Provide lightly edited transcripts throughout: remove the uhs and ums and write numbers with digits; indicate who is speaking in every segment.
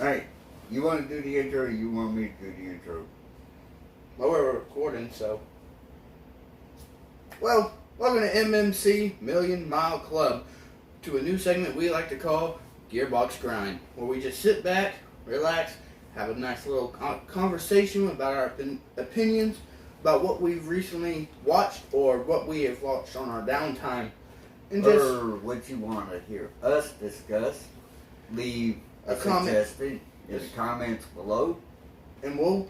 Speaker 1: Alright, you want to do the intro or you want me to do the intro?
Speaker 2: Well, we're recording, so. Well, welcome to MMC Million Mile Club, to a new segment we like to call GEARBOX GRIND, where we just sit back, relax, have a nice little conversation about our opinions about what we've recently watched or what we have watched on our downtime.
Speaker 1: And just, or what you want to hear us discuss. Leave a suggestion in the comments below.
Speaker 2: And we'll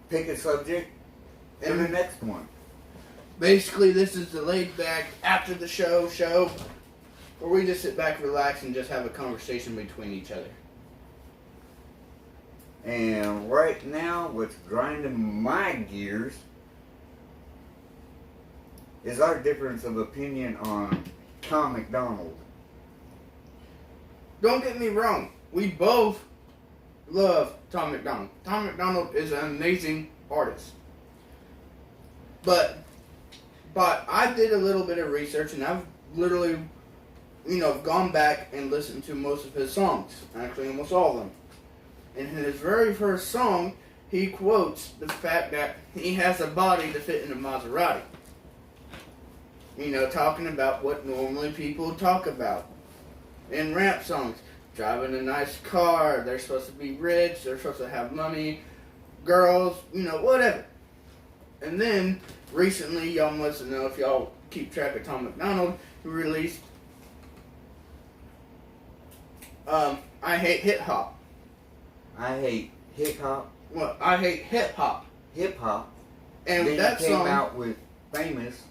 Speaker 1: pick a subject for the next one.
Speaker 2: Basically, this is the laid back after the show where we just sit back, relax, and just have a conversation between each other.
Speaker 1: And right now, what's grinding my gears is our difference of opinion on Tom McDonald.
Speaker 2: Don't get me wrong, we both love Tom McDonald. Tom McDonald is an amazing artist. But I did a little bit of research, and I've literally, gone back and listened to most of his songs. Actually, almost all of them. In his very first song, he quotes the fact that he has a body to fit in a Maserati. Talking about what normally people talk about in rap songs. Driving a nice car, they're supposed to be rich, they're supposed to have money, girls, whatever. And then, recently, y'all must know, if y'all keep track of Tom McDonald, he released I Hate Hip Hop.
Speaker 1: I Hate Hip Hop.
Speaker 2: Well, I Hate Hip Hop.
Speaker 1: Hip Hop.
Speaker 2: And
Speaker 1: then
Speaker 2: that
Speaker 1: he came
Speaker 2: song
Speaker 1: out with Famous.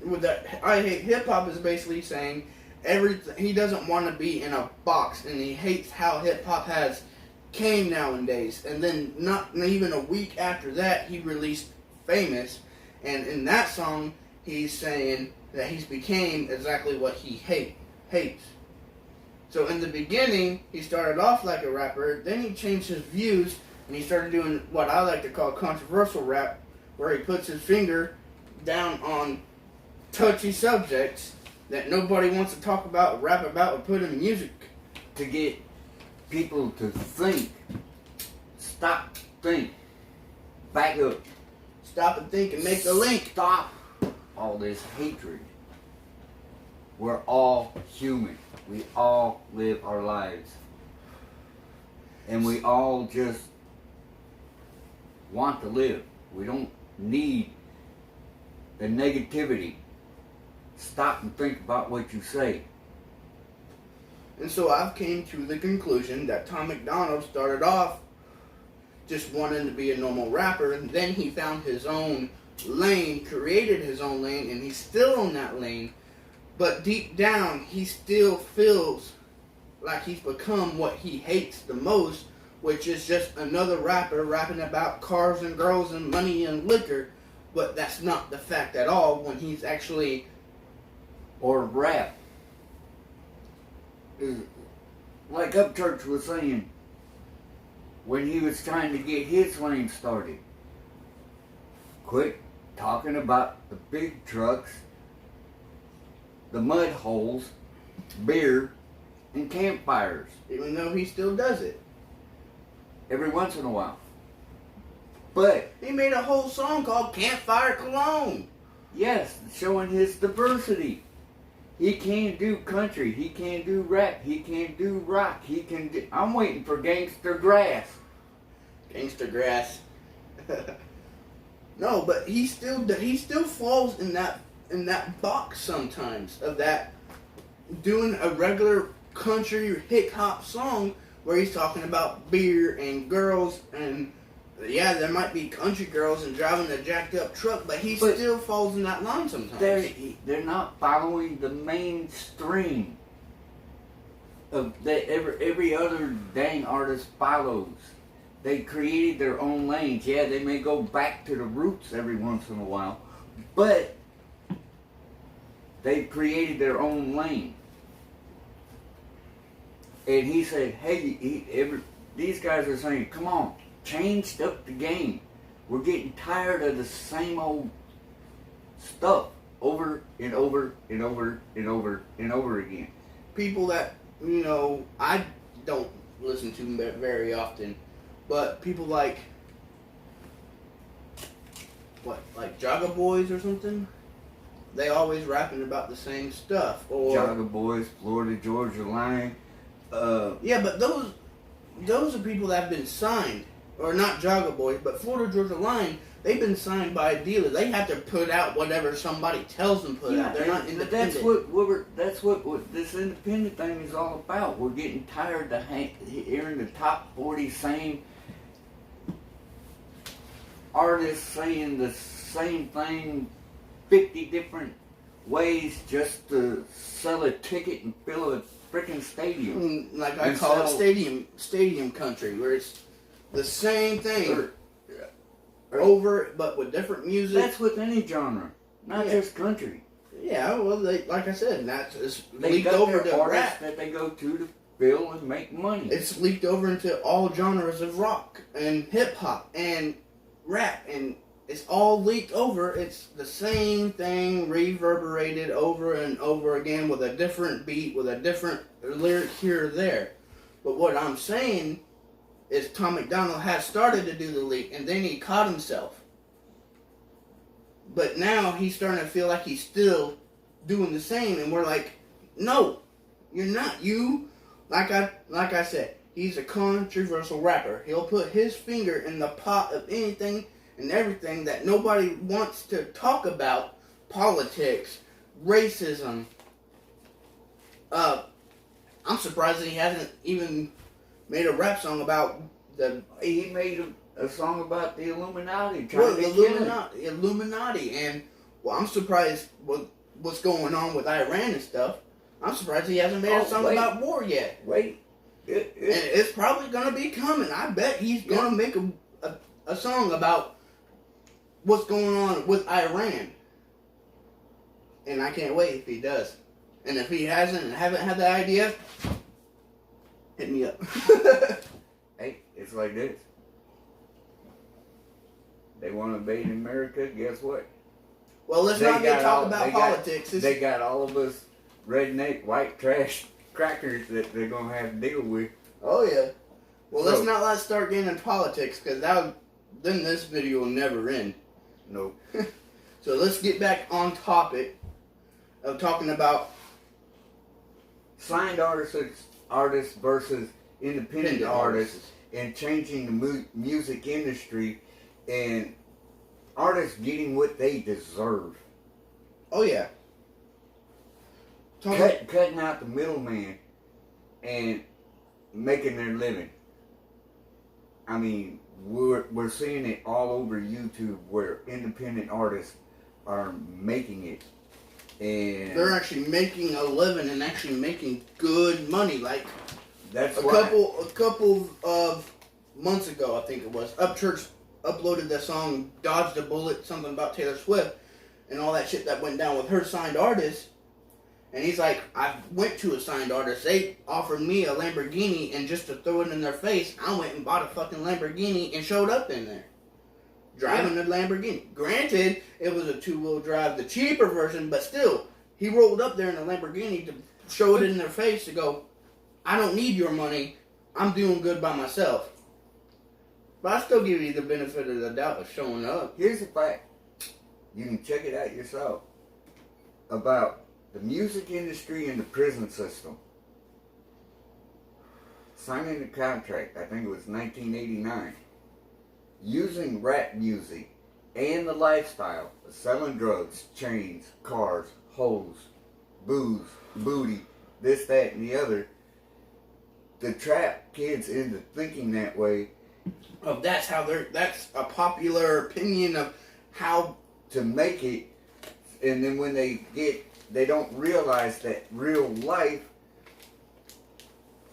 Speaker 2: With that, I Hate Hip Hop is basically saying everything. He doesn't want to be in a box, and he hates how hip hop has came nowadays. And then, not even a week after that, he released Famous, and in that song, he's saying that he's became exactly what he hates. So in the beginning, he started off like a rapper, then he changed his views, and he started doing what I like to call controversial rap, where he puts his finger down on touchy subjects that nobody wants to talk about, rap about, or put in music.
Speaker 1: To get people to think. Stop, think. Back up.
Speaker 2: Stop and think and make a link.
Speaker 1: Stop all this hatred. We're all human. We all live our lives. And we all just want to live. We don't need the negativity. Stop and think about what you say.
Speaker 2: And so I've came to the conclusion that Tom McDonald started off just wanting to be a normal rapper, and then he found his own lane, created his own lane, and he's still on that lane. But deep down, he still feels like he's become what he hates the most, which is just another rapper rapping about cars and girls and money and liquor. But that's not the fact at all when he's actually...
Speaker 1: Or rap. Like Upchurch was saying, when he was trying to get his lane started. Quit talking about the big trucks, the mud holes, beer, and campfires.
Speaker 2: Even though he still does it.
Speaker 1: Every once in a while. But
Speaker 2: he made a whole song called Campfire Cologne.
Speaker 1: Yes, showing his diversity. He can't do country. He can't do rap. He can't do rock. He can do... I'm waiting for Gangster Grass.
Speaker 2: Gangster Grass. No, but he still falls in that box sometimes of that doing a regular country hip hop song where he's talking about beer and girls, and yeah, there might be country girls and driving a jacked up truck, but he still falls in that line sometimes.
Speaker 1: They're not following the mainstream of that every other dang artist follows. They created their own lanes. Yeah, they may go back to the roots every once in a while, but they've created their own lane. And he said, hey, these guys are saying, come on, changed up the game. We're getting tired of the same old stuff over and over and over and over and over again.
Speaker 2: People that, I don't listen to very often. But people like Jaga Boys or something. They always rapping about the same stuff. Or
Speaker 1: Jaga Boys, Florida Georgia Line.
Speaker 2: Yeah, but those are people that have been signed, or not Jaga Boys, but Florida Georgia Line. They've been signed by a dealer. They have to put out whatever somebody tells them to put out. They're not independent.
Speaker 1: That's what this independent thing is all about. We're getting tired of hearing the top 40 same artists saying the same thing 50 different ways just to sell a ticket and fill a freaking stadium.
Speaker 2: Like I call it stadium country, where it's the same thing. Over, but with different music.
Speaker 1: That's with any genre, not just country.
Speaker 2: Yeah, well, like I said, it's
Speaker 1: they
Speaker 2: leaked
Speaker 1: got
Speaker 2: over
Speaker 1: their
Speaker 2: to
Speaker 1: artists
Speaker 2: rap.
Speaker 1: that they go to fill and make money.
Speaker 2: It's leaked over into all genres of rock and hip hop and rap, and it's all leaked over. It's the same thing reverberated over and over again with a different beat, with a different lyric here or there. But what I'm saying is Tom McDonald has started to do the leak, and then he caught himself. But now he's starting to feel like he's still doing the same, and we're like, no, you're not. You, like I said, he's a controversial rapper. He'll put his finger in the pot of anything and everything that nobody wants to talk about. Politics, racism. I'm surprised that he hasn't even made a rap song about
Speaker 1: He made a song about the Illuminati.
Speaker 2: Illuminati, and I'm surprised with what's going on with Iran and stuff. I'm surprised he hasn't made a song about war yet. And it's probably gonna be coming. I bet he's gonna make a song about what's going on with Iran, and I can't wait if he does. And if he haven't had the idea, hit me up.
Speaker 1: Hey, it's like this. They want to invade America, guess what?
Speaker 2: Well, let's not talk about politics.
Speaker 1: They got all of us redneck, white trash crackers that they're going to have to deal with.
Speaker 2: Oh, yeah. Well, let's start getting into politics, because then this video will never end.
Speaker 1: No.
Speaker 2: So let's get back on topic of talking about
Speaker 1: signed artists versus independent artists, and changing the music industry and artists getting what they deserve.
Speaker 2: Oh yeah.
Speaker 1: Cutting out the middleman and making their living. I mean, we're seeing it all over YouTube where independent artists are making it. And
Speaker 2: they're actually making a living and actually making good money. Like
Speaker 1: that's
Speaker 2: a couple of months ago, I think it was, Upchurch uploaded that song "Dodged a Bullet," something about Taylor Swift and all that shit that went down with her signed artist. And he's like, I went to a signed artist. They offered me a Lamborghini, and just to throw it in their face, I went and bought a fucking Lamborghini and showed up in there. Driving the Lamborghini. Granted, it was a 2-wheel drive, the cheaper version, but still, he rolled up there in a Lamborghini to show it in their face to go, I don't need your money. I'm doing good by myself. But I still give you the benefit of the doubt of showing up.
Speaker 1: Here's the fact. You can check it out yourself. About the music industry and the prison system. Signing the contract, I think it was 1989. Using rap music and the lifestyle of selling drugs, chains, cars, hoes, booze, booty, this, that, and the other, to trap kids into thinking that way.
Speaker 2: Oh, that's a popular opinion of how
Speaker 1: to make it, and then when they don't realize that real life,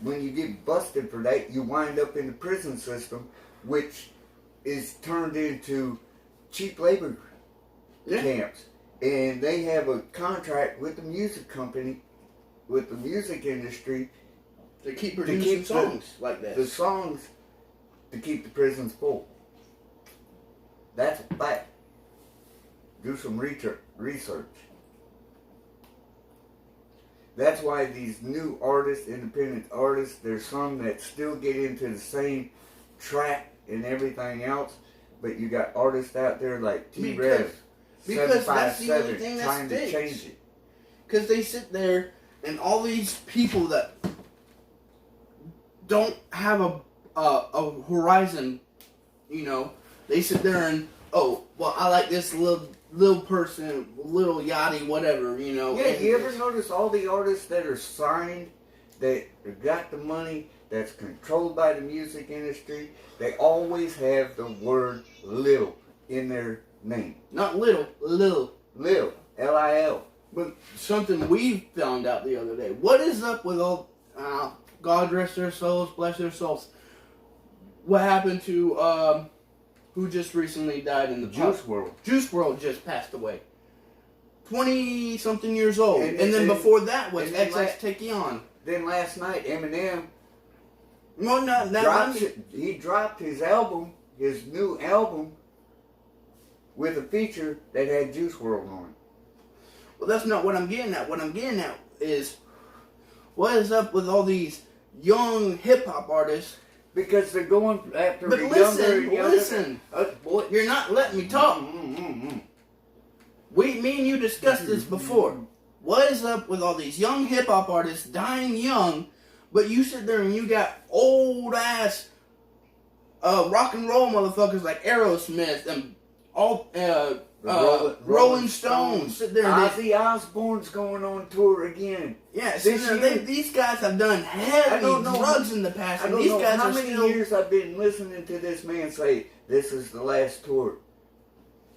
Speaker 1: when you get busted for that, you wind up in the prison system, which is turned into cheap labor camps. And they have a contract with the music company, with the music industry,
Speaker 2: to keep producing songs like that.
Speaker 1: The songs to keep the prisons full. That's a fact. Do some research. That's why these new artists, independent artists, there's some that still get into the same track and everything else, but you got artists out there like T-Rev,
Speaker 2: because that's the only
Speaker 1: 757
Speaker 2: thing that
Speaker 1: trying to
Speaker 2: sticks.
Speaker 1: change it.
Speaker 2: Because they sit there and all these people that don't have a horizon, you know, they sit there and, oh, well, I like this little person, little yachty, whatever, you know.
Speaker 1: Yeah, you ever notice all the artists that are signed, that got the money, that's controlled by the music industry, they always have the word Lil in their name.
Speaker 2: Not little, Lil.
Speaker 1: Lil, L-I-L.
Speaker 2: But something we found out the other day. What is up with all, God rest their souls, bless their souls. What happened to, who just recently died in the
Speaker 1: Juice WRLD.
Speaker 2: Juice WRLD just passed away. 20-something years old. And then
Speaker 1: and
Speaker 2: before that was
Speaker 1: and then
Speaker 2: XX-Takeon.
Speaker 1: Then last night, Eminem
Speaker 2: No, not that.
Speaker 1: he dropped his album, his new album, with a feature that had Juice WRLD on it.
Speaker 2: Well, that's not what I'm getting at. What I'm getting at is, what is up with all these young hip-hop artists?
Speaker 1: Because they're going after
Speaker 2: But
Speaker 1: the
Speaker 2: listen,
Speaker 1: younger and younger.
Speaker 2: listen.
Speaker 1: Boy,
Speaker 2: You're not letting me talk. Me and you discussed this before. What is up with all these young hip-hop artists dying young, but you sit there and you got old-ass rock and roll motherfuckers like Aerosmith and all Rolling Stones sit there and
Speaker 1: Ozzy Osbourne's going on tour again.
Speaker 2: yeah, these guys have done heavy drugs in the past.
Speaker 1: I
Speaker 2: And
Speaker 1: don't
Speaker 2: these
Speaker 1: know
Speaker 2: guys
Speaker 1: how
Speaker 2: are
Speaker 1: many
Speaker 2: still
Speaker 1: years I've been listening to this man say, this is the last tour.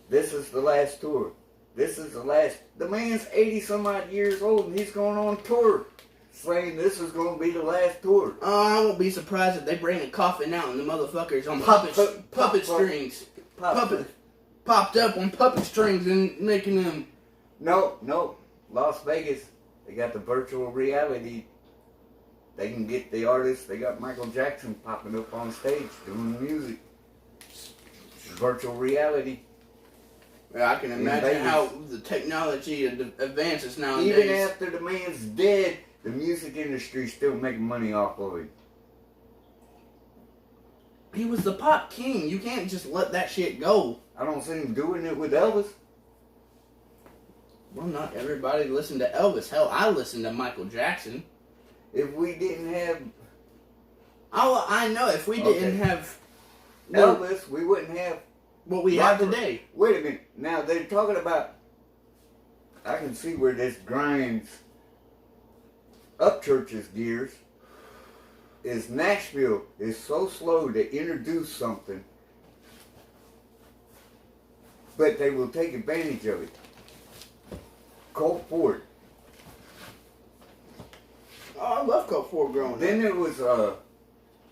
Speaker 1: This is the last tour. This is the last. The man's 80 some odd years old and he's going on tour saying this is going to be the last tour.
Speaker 2: I won't be surprised if they bring a coffin out and the motherfuckers on puppet strings. Popped up on puppet strings and making them.
Speaker 1: No. Las Vegas, they got the virtual reality. They can get the artists. They got Michael Jackson popping up on stage doing the music. Virtual reality.
Speaker 2: I can imagine how the technology advances nowadays.
Speaker 1: Even after the man's dead, the music industry's still making money off of it.
Speaker 2: He was the pop king. You can't just let that shit go.
Speaker 1: I don't see him doing it with Elvis.
Speaker 2: Well, not everybody listened to Elvis. Hell, I listened to Michael Jackson.
Speaker 1: If we didn't have
Speaker 2: I know if we didn't have
Speaker 1: Elvis, we wouldn't have
Speaker 2: what we have today.
Speaker 1: Wait a minute. Now they're talking about. I can see where this grinds up church's gears. Is Nashville is so slow to introduce something, but they will take advantage of it. Colt Ford.
Speaker 2: Oh, I love Colt Ford growing up.
Speaker 1: Then there was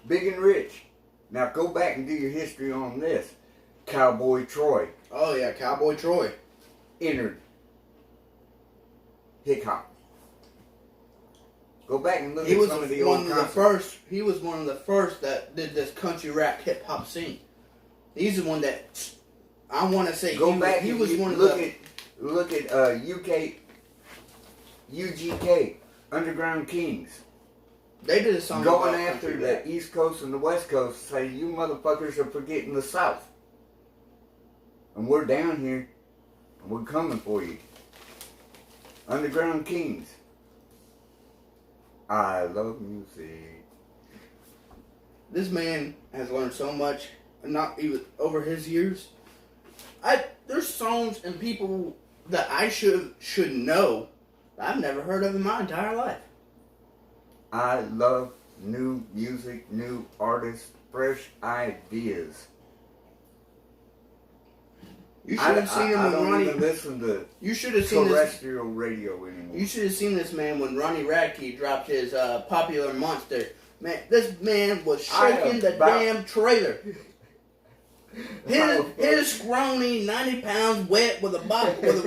Speaker 1: Big and Rich. Now go back and do your history on this. Cowboy Troy
Speaker 2: Oh yeah, Cowboy Troy.
Speaker 1: entered hip hop. Go back and look at some of the old concerts.
Speaker 2: He was one of the first that did this country rap hip hop scene. He's the one that I want to say. He was one of the.
Speaker 1: Look at UGK, Underground Kings.
Speaker 2: They did a song
Speaker 1: going
Speaker 2: about
Speaker 1: after
Speaker 2: country
Speaker 1: the
Speaker 2: rap.
Speaker 1: East Coast and the West Coast, saying you motherfuckers are forgetting the South. And we're down here, and we're coming for you. Underground Kings. I love music.
Speaker 2: This man has learned so much, not even over his years. There's songs and people that I should know that I've never heard of in my entire life.
Speaker 1: I love new music, new artists, fresh ideas.
Speaker 2: You should have seen him when Ronnie.
Speaker 1: Even listen to
Speaker 2: You should have seen
Speaker 1: terrestrial radio anymore.
Speaker 2: You should have seen this man when Ronnie Radke dropped his Popular Monster. Man, this man was shaking the damn trailer. His scrawny 90 pounds wet with a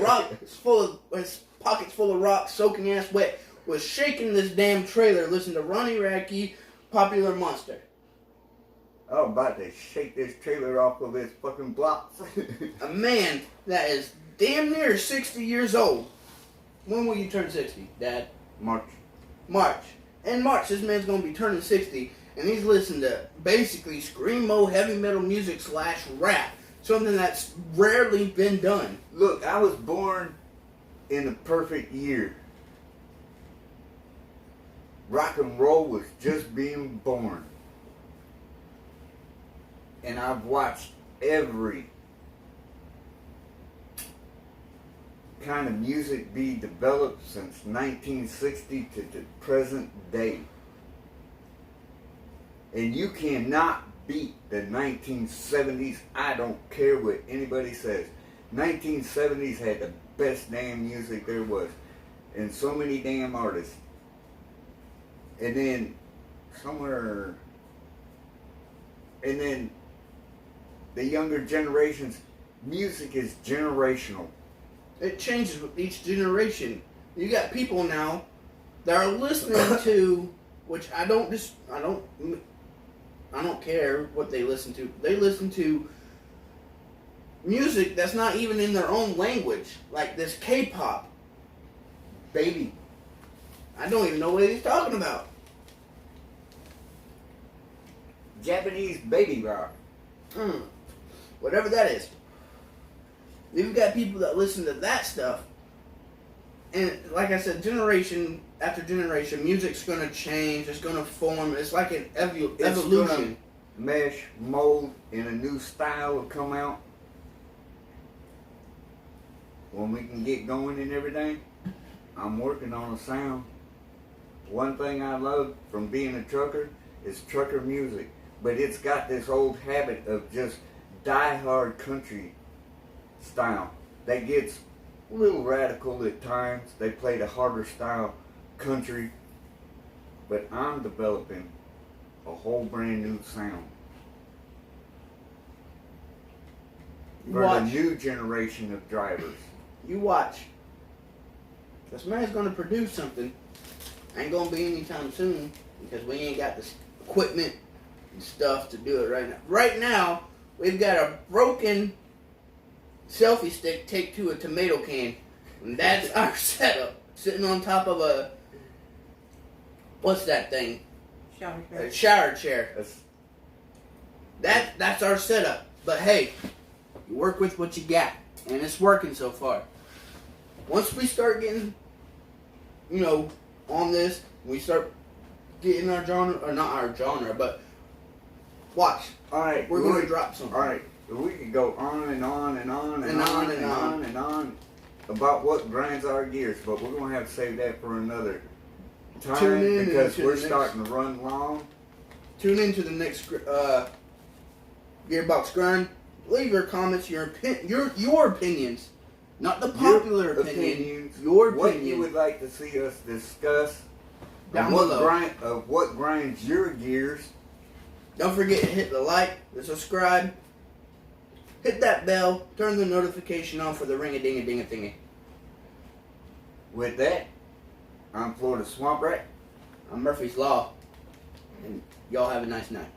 Speaker 2: rock full of his pockets full of rocks, soaking ass wet, was shaking this damn trailer. Listen to Ronnie Radke, Popular Monster.
Speaker 1: I'm about to shake this trailer off of its fucking blocks.
Speaker 2: A man that is damn near 60 years old. When will you turn 60, Dad? March. In March, this man's gonna be turning 60, and he's listening to basically screamo heavy metal music / rap, something that's rarely been done.
Speaker 1: Look, I was born in a perfect year. Rock and roll was just being born. And I've watched every kind of music be developed since 1960 to the present day. And you cannot beat the 1970s. I don't care what anybody says. 1970s had the best damn music there was. And so many damn artists. And then the younger generations, music is generational.
Speaker 2: It changes with each generation. You got people now that are listening to, which I don't care what they listen to. They listen to music that's not even in their own language, like this K-pop.
Speaker 1: Baby.
Speaker 2: I don't even know what he's talking about.
Speaker 1: Japanese baby rock.
Speaker 2: Whatever that is. You've got people that listen to that stuff. And like I said, generation after generation, music's going to change. It's going to form. It's like an evolution.
Speaker 1: It's gonna mesh, mold, and a new style will come out. When we can get going and everything, I'm working on a sound. One thing I love from being a trucker is trucker music. But it's got this old habit of just die-hard country style that gets a little radical at times. They play the harder style country. But I'm developing a whole brand new sound for the new generation of drivers.
Speaker 2: You watch. This man's going to produce something. Ain't going to be anytime soon because we ain't got the equipment and stuff to do it right now. Right now, we've got a broken selfie stick taped to a tomato can. And that's our setup. Sitting on top of a... What's that thing?
Speaker 3: Shower chair.
Speaker 2: A shower chair. That's our setup. But hey, you work with what you got. And it's working so far. Once we start getting, on this, we start getting our genre, or not our genre, but watch.
Speaker 1: All right,
Speaker 2: we're going to drop something.
Speaker 1: All right, we could go on and on about what grinds our gears, but we're going to have to save that for another time because we're starting to run long.
Speaker 2: Tune in to the next Gearbox Grind. Leave your comments, your opinions, not the popular opinion. Your opinion.
Speaker 1: What you would like to see us discuss
Speaker 2: down below.
Speaker 1: What grinds your gears.
Speaker 2: Don't forget to hit the like, the subscribe, hit that bell, turn the notification on for the ring-a-ding-a-ding-a-thingy.
Speaker 1: With that, I'm Florida Swamp Rat.
Speaker 2: I'm Murphy's Law. And y'all have a nice night.